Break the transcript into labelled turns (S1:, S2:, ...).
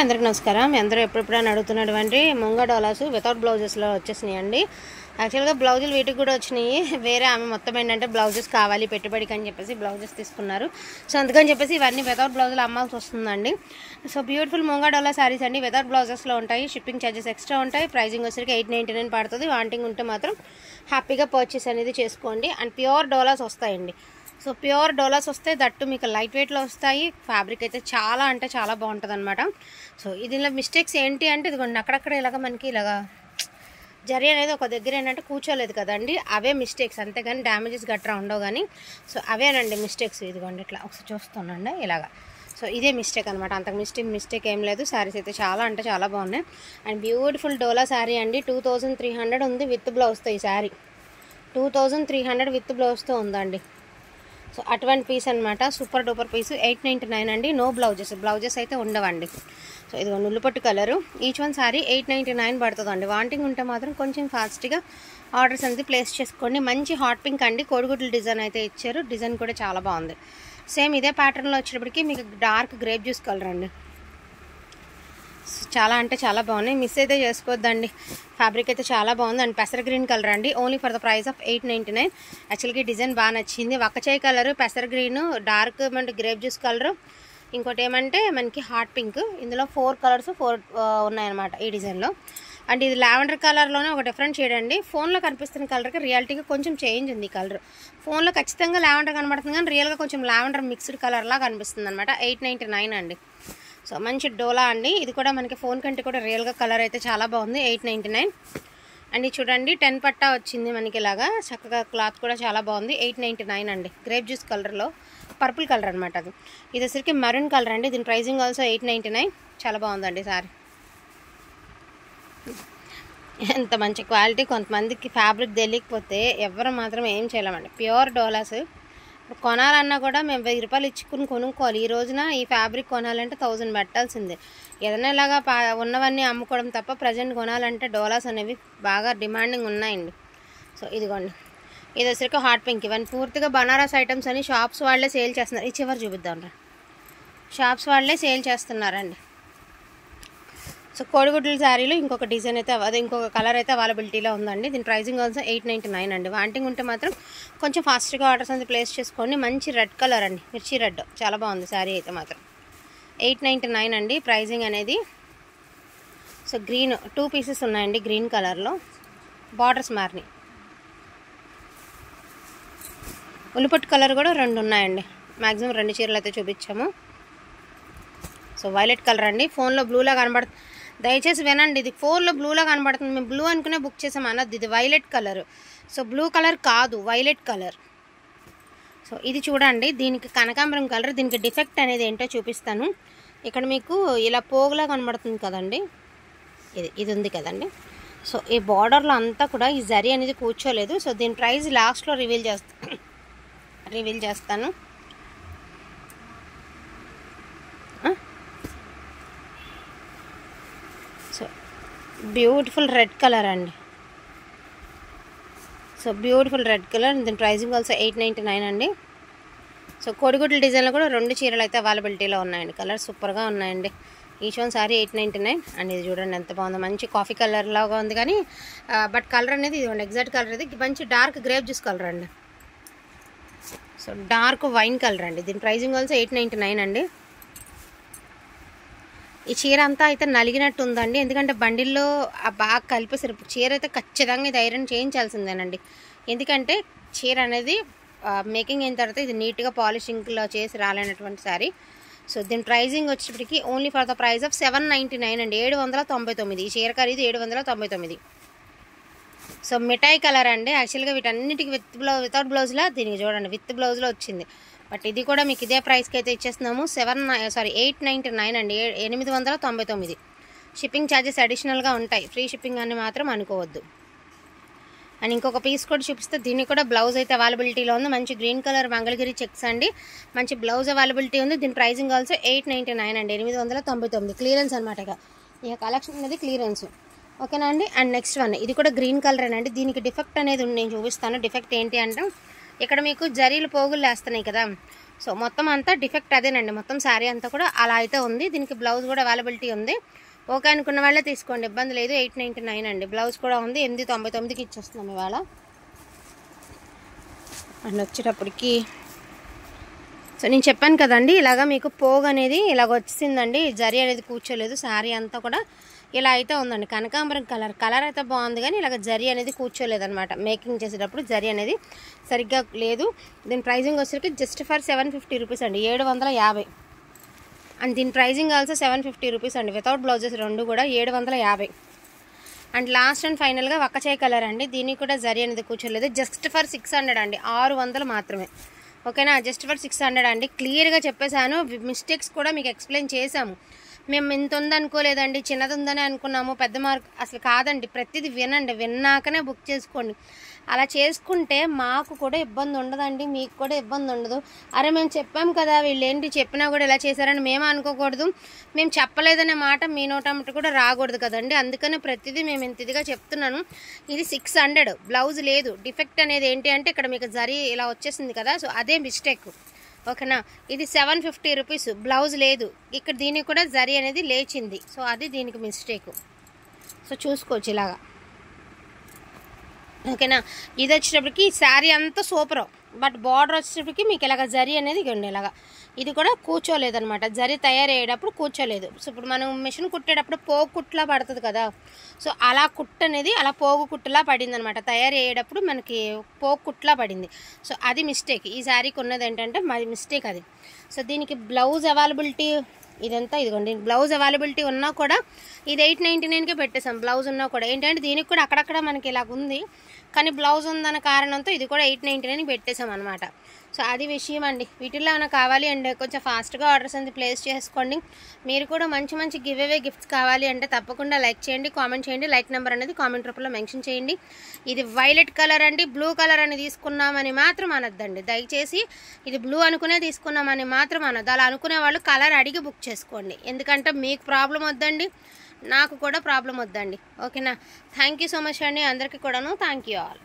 S1: అందరికీ నమస్కారం. మీ అందరూ ఎప్పుడెప్పుడైనా అడుగుతున్నటువంటి ముంగా డోలాస్ వితౌట్ బ్లౌజెస్లో వచ్చేసినాయండి. యాక్చువల్గా బ్లౌజులు వీటికి కూడా వచ్చినాయి. వేరే ఆమె మొత్తం ఏంటంటే బ్లౌజెస్ కావాలి పెట్టుబడికి అని చెప్పేసి బ్లౌజెస్ తీసుకున్నారు. సో అందుకని చెప్పేసి ఇవన్నీ వితౌట్ బ్లౌజులు అమ్మాల్సి వస్తుందండి. సో బ్యూటిఫుల్ ముంగా డోలా శారీస్ అండి. వితౌట్ బ్లౌజెస్లో ఉంటాయి. షిప్పింగ్ ఛార్జెస్ ఎక్స్ట్రా ఉంటాయి. ప్రైజింగ్ వచ్చేసరికి 899 పడుతుంది. వాంటింగ్ ఉంటే మాత్రం హ్యాపీగా పర్చేస్ అనేది చేసుకోండి. అండ్ ప్యూర్ డోలాస్ వస్తాయండి. సో ప్యూర్ డోలాస్ వస్తే దట్టు మీకు లైట్ వెయిట్లో వస్తాయి. ఫ్యాబ్రిక్ అయితే చాలా అంటే చాలా బాగుంటుంది అనమాట. సో దీనిలో మిస్టేక్స్ ఏంటి అంటే ఇదిగోండి అక్కడక్కడ ఇలాగ మనకి ఇలాగా జరీ అనేది ఒక దగ్గర ఏంటంటే కూర్చోలేదు కదండి, అవే మిస్టేక్స్, అంతేగాని డ్యామేజెస్ గట్రా ఉండవు కానీ. సో అవేనండి మిస్టేక్స్. ఇదిగోండి ఇట్లా ఒకసారి చూస్తున్నాండి ఇలాగా. సో ఇదే మిస్టేక్ అనమాట, అంతకు మిస్టేక్ ఏం లేదు. శారీస్ అయితే చాలా అంటే చాలా బాగున్నాయి. అండ్ బ్యూటిఫుల్ డోలా శారీ అండి. 2300 ఉంది విత్ బ్లౌజ్తో. ఈ శారీ 2300 విత్ బ్లౌజ్తో ఉందండి. సో అటువంటి పీస్ అనమాట, సూపర్ డూపర్ పీస్. 899 అండి. నో బ్లౌజెస్ అయితే ఉండవండి. సో ఇది నుల్లుపట్టు కలరు. ఈచ్ వన్ సారీ 899 పడుతుందండి. వాంటింగ్ ఉంటే మాత్రం కొంచెం ఫాస్ట్గా ఆర్డర్స్ అనేది ప్లేస్ చేసుకోండి. మంచి హాట్ పింక్ అండి, కోడిగుడ్ల డిజైన్ అయితే ఇచ్చారు. డిజైన్ కూడా చాలా బాగుంది. సేమ్ ఇదే ప్యాటర్న్లో వచ్చేటప్పటికి మీకు డార్క్ గ్రేప్ జ్యూస్ కలర్ అండి. చాలా అంటే చాలా బాగున్నాయి, మిస్ అయితే చేసుకోవద్దండి. ఫ్యాబ్రిక్ అయితే చాలా బాగుంది. అండ్ పెసర గ్రీన్ కలర్ అండి. Only for the price of 899. యాక్చువల్గా డిజైన్ బాగా నచ్చింది. వక్కచాయ్ కలర్, పెసర గ్రీన్, డార్క్ అంటే గ్రేప్ జ్యూస్ కలర్, ఇంకోటి ఏమంటే మనకి హాట్ పింక్. ఇందులో 4 కలర్స్ ఉన్నాయన్నమాట ఈ డిజైన్లో. అండ్ ఇది లావెండర్ కలర్లోనే ఒక డిఫరెంట్ షేడ్ అండి. ఫోన్లో కనిపిస్తున్న కలర్కి రియాలిటీగా కొంచెం చేంజ్ ఉంది ఈ కలర్. ఫోన్లో ఖచ్చితంగా లావెండర్ కనబడుతుంది కానీ రియల్గా కొంచెం లావెండర్ మిక్స్డ్ కలర్లా కనిపిస్తుంది అనమాట. 899 అండి. సో మంచి డోలా అండి. ఇది కూడా మనకి ఫోన్ కంటే కూడా రియల్గా కలర్ అయితే చాలా బాగుంది. 899 అండ్ ఇది చూడండి 10 పట్టా వచ్చింది మనకి ఇలాగా. చక్కగా క్లాత్ కూడా చాలా బాగుంది. 899 అండి. గ్రేప్ జ్యూస్ కలర్లో పర్పుల్ కలర్ అనమాట అది. ఇది వచ్చరికి మెరూన్ కలర్ అండి. దీని ప్రైజింగ్ ఆల్సో 899. చాలా బాగుందండి సారీ. ఎంత మంచి క్వాలిటీ. కొంతమందికి ఫ్యాబ్రిక్ తెలియకపోతే ఎవరు మాత్రం ఏం చేయలేమండి. ప్యూర్ డోలాస్ కొనాలన్నా కూడా మేము 1000 రూపాయలు ఇచ్చుకుని కొనుక్కోవాలి. ఈ రోజున ఈ ఫ్యాబ్రిక్ కొనాలంటే 1000 పెట్టాల్సిందే. ఏదైనా ఇలాగా ఉన్నవన్నీ అమ్ముకోవడం తప్ప ప్రజెంట్ కొనాలంటే డోలాస్ అనేవి బాగా డిమాండింగ్ ఉన్నాయండి. సో ఇదిగోండి ఇది వచ్చరికి హాట్ పింక్. ఇవన్నీ పూర్తిగా బనారస్ ఐటమ్స్ అని షాప్స్ వాళ్ళే సేల్ చేస్తున్నారు. ఈ చివరి చూపిద్దాం రా. షాప్స్ వాళ్ళే సేల్ చేస్తున్నారండి. సో కోడిగుడ్ల శారీలో ఇంకొక డిజైన్ అయితే అదే ఇంకొక కలర్ అయితే అవైలబిలిటీలో ఉందండి. దీని ప్రైజింగ్ ఆల్సో 899 అండి. వాంటింగ్ ఉంటే మాత్రం కొంచెం ఫాస్ట్గా ఆర్డర్స్ అనేది ప్లేస్ చేసుకోండి. మంచి రెడ్ కలర్ అండి, మిర్చి రెడ్. చాలా బాగుంది శారీ అయితే మాత్రం. 899 అండి ప్రైజింగ్ అనేది. సో గ్రీన్ 2 పీసెస్ ఉన్నాయండి గ్రీన్ కలర్లో. బార్డర్స్ మారినాయి. ఉల్లిపట్టు కలర్ కూడా 2 ఉన్నాయండి. మ్యాక్సిమం 2 చీరలు అయితే చూపించాము. సో వైలెట్ కలర్ అండి. ఫోన్లో బ్లూలా కనబడుతుంది, దయచేసి వినండి. ఇది ఫోన్లో బ్లూలా కనబడుతుంది, మేము బ్లూ అనుకునే బుక్ చేసాం అన్నది. ఇది violet colour. So blue colour కాదు, వైలెట్ కలర్. సో ఇది చూడండి, దీనికి కనకాంబరం కలర్. దీనికి డిఫెక్ట్ అనేది ఏంటో చూపిస్తాను. ఇక్కడ మీకు ఇలా పోగులా కనబడుతుంది కదండి, ఇది ఉంది కదండి. సో ఈ బార్డర్లో అంతా కూడా ఈ జరీ అనేది కూర్చోలేదు. సో దీని ప్రైస్ లాస్ట్లో రివీల్ చేస్తాను. సో బ్యూటిఫుల్ రెడ్ కలర్ అండి. So beautiful red colour. దీని ప్రైజింగ్ ఆల్సో 899 అండి. సో కోడిగుడ్ల డిజైన్లో కూడా 2 చీరలు అయితే అవైలబిలిటీలో ఉన్నాయండి. కలర్ సూపర్గా ఉన్నాయండి. Each one sorry 899. అండ్ ఇది చూడండి ఎంత బాగుందో, మంచి కాఫీ కలర్ లాగా ఉంది కానీ బట్ కలర్ అనేది ఇది ఎగ్జాక్ట్ కలర్. ఇది మంచి డార్క్ గ్రేప్ జ్యూస్ కలర్ అండి. సో డార్క్ వైన్ కలర్ అండి. దీని ప్రైజింగ్ ఆల్సో 899 అండి. ఈ చీర అంతా అయితే నలిగినట్టు ఉందండి, ఎందుకంటే బండిల్లో బాగా కలిపేసారు. చీర అయితే ఖచ్చితంగా ఇది ఐరన్ చేయించాల్సిందేనండి. ఎందుకంటే చీర అనేది మేకింగ్ అయిన తర్వాత ఇది నీట్గా పాలిషింగ్లో చేసి రాలేనటువంటి సారీ. సో దీని ప్రైజింగ్ వచ్చేటప్పటికి only for the price of 799 అండి. 799. ఈ చీర ఖరీదు 799. సో మిఠాయి కలర్ అండి. యాక్చువల్గా వీటన్నిటికి వితౌట్ బ్లౌజ్లా, దీనికి చూడండి విత్ బ్లౌజ్లో వచ్చింది. బట్ ఇది కూడా మీకు ఇదే ప్రైస్కి అయితే ఇచ్చేస్తున్నాము. 899 అండి. 899. షిప్పింగ్ ఛార్జెస్ అడిషనల్గా ఉంటాయి. ఫ్రీ షిప్పింగ్ అని మాత్రం అనుకోవద్దు. అండ్ ఇంకొక పీస్ కూడా చూపిస్తే దీనికి కూడా బ్లౌజ్ అయితే అవైలబిలిటీలో ఉంది. మంచి గ్రీన్ కలర్ మంగళగిరి చెక్స్ అండి. మంచి బ్లౌజ్ అవైలబిలిటీ ఉంది. దీని ప్రైజింగ్ ఆల్సో 899 అండి. 899. క్లియరెన్స్ అనమాట. ఇక కలెక్షన్ అనేది క్లియరెన్స్. ఓకేనా అండి. అండ్ నెక్స్ట్ వన్ ఇది కూడా గ్రీన్ కలర్ అండి. దీనికి డిఫెక్ట్ అనేది నేను చూపిస్తాను. డిఫెక్ట్ ఏంటి అంటే ఇక్కడ మీకు జరీలు పోగులు వేస్తున్నాయి కదా. సో మొత్తం అంతా డిఫెక్ట్ అదేనండి, మొత్తం శారీ అంతా కూడా అలా అయితే ఉంది. దీనికి బ్లౌజ్ కూడా అవైలబిలిటీ ఉంది. ఓకే అనుకున్న వాళ్ళే తీసుకోండి, ఇబ్బంది లేదు. 899 అండి. బ్లౌజ్ కూడా ఉంది. 899కి ఇచ్చేస్తున్నాం ఇవాళ. అండ్ వచ్చేటప్పటికి సో నేను చెప్పాను కదండి, ఇలాగ మీకు పోగు అనేది ఇలాగ వచ్చిందండి, జరీ అనేది కూర్చోలేదు. శారీ అంతా కూడా ఇలా అయితే ఉందండి. కనకాంబరం కలర్ అయితే బాగుంది, కానీ ఇలాగ జరీ అనేది కూర్చోలేదనమాట. మేకింగ్ చేసేటప్పుడు జరీ అనేది సరిగ్గా లేదు. దీని ప్రైజింగ్ వచ్చేసరికి జస్ట్ ఫర్ 750 రూపీస్ అండి, 750. అండ్ దీని ప్రైజింగ్ ఆల్సో 750 రూపీస్ అండి. వితౌట్ బ్లౌజెస్ రెండు కూడా 750. అండ్ లాస్ట్ అండ్ ఫైనల్గా వక్కచాయ్ కలర్ అండి, దీనికి కూడా జరీ అనేది కూర్చోలేదు. జస్ట్ ఫర్ 600 అండి, 600 మాత్రమే. ఓకేనా, జస్ట్ ఫర్ 600 అండి. క్లియర్గా చెప్పేశాను, మిస్టేక్స్ కూడా మీకు ఎక్స్ప్లెయిన్ చేశాము. మేము ఇంత ఉందనుకోలేదండి, చిన్నది ఉందని అనుకున్నాము, పెద్ద మార్క్ అసలు కాదండి. ప్రతిదీ వినండి, విన్నాకనే బుక్ చేసుకోండి. అలా చేసుకుంటే మాకు కూడా ఇబ్బంది ఉండదండి, మీకు కూడా ఇబ్బంది ఉండదు. అరే మేము చెప్పాము కదా, వీళ్ళు ఏంటి చెప్పినా కూడా ఇలా చేశారని మేము అనుకోకూడదు. మేము చెప్పలేదనే మాట మీ నోటమ్మట కూడా రాకూడదు కదండి. అందుకనే ప్రతిదీ మేము ఇంత ఇదిగా చెప్తున్నాను. ఇది 600, బ్లౌజ్ లేదు. డిఫెక్ట్ అనేది ఏంటి అంటే ఇక్కడ మీకు జరీ ఇలా వచ్చేసింది కదా, సో అదే మిస్టేక్. ఓకేనా, ఇది 750 రూపీస్, బ్లౌజ్ లేదు. ఇక్కడ దీనికి కూడా జరీ అనేది లేచింది, సో అది దీనికి మిస్టేక్. సో చూసుకోవచ్చు ఇలాగా. ఓకేనా, ఇది వచ్చేటప్పటికి శారీ అంతా సూపర్, బట్ బార్డర్ వచ్చేటప్పటికి మీకు ఇలాగ జరీ అనేది ఇవ్వండి ఇలాగా. ఇది కూడా కూర్చోలేదనమాట, జరీ తయారయ్యేటప్పుడు కూర్చోలేదు. సో ఇప్పుడు మనం మిషన్ కుట్టేటప్పుడు పోగు కుట్టులా పడుతుంది కదా, సో అలా కుట్టు అనేది అలా పోగు కుట్టులా పడింది అనమాట. తయారయ్యేటప్పుడు మనకి పోగు కుట్టులా పడింది. సో అది మిస్టేక్. ఈ శారీకి ఉన్నది ఏంటంటే మరి మిస్టేక్ అది. సో దీనికి బ్లౌజ్ అవైలబిలిటీ ఇదంతా ఇదిగోండి. బ్లౌజ్ అవైలబిలిటీ ఉన్నా కూడా ఇది 899కే పెట్టేసాం. బ్లౌజ్ ఉన్నా కూడా ఏంటంటే దీనికి కూడా అక్కడక్కడ మనకి ఇలాగ ఉంది, కానీ బ్లౌజ్ ఉందన్న కారణంతో ఇది కూడా 899 పెట్టేసాం అనమాట. సో అది విషయం అండి. వీటిల్లో ఏమైనా కావాలి అంటే కొంచెం ఫాస్ట్గా ఆర్డర్స్ అనేది ప్లేస్ చేసుకోండి. మీరు కూడా మంచి మంచి గివ్ అవే గిఫ్ట్స్ కావాలి అంటే తప్పకుండా లైక్ చేయండి, కామెంట్ చేయండి. లైక్ నెంబర్ అనేది కామెంట్ రూపంలో మెన్షన్ చేయండి. ఇది వైలెట్ కలర్ అండి, బ్లూ కలర్ అని తీసుకున్నామని మాత్రం అనొద్దండి దయచేసి. ఇది బ్లూ అనుకునే తీసుకున్నామని మాత్రం అనొద్దు. అలా అనుకునే వాళ్ళు కలర్ అడిగి బుక్ చేసుకోండి, ఎందుకంటే మీకు ప్రాబ్లం వద్దండి, నాకు కూడా ప్రాబ్లం వద్దండి. ఓకేనా, థ్యాంక్ యూ సో మచ్ అండి అందరికీ కూడాను. Thank you all.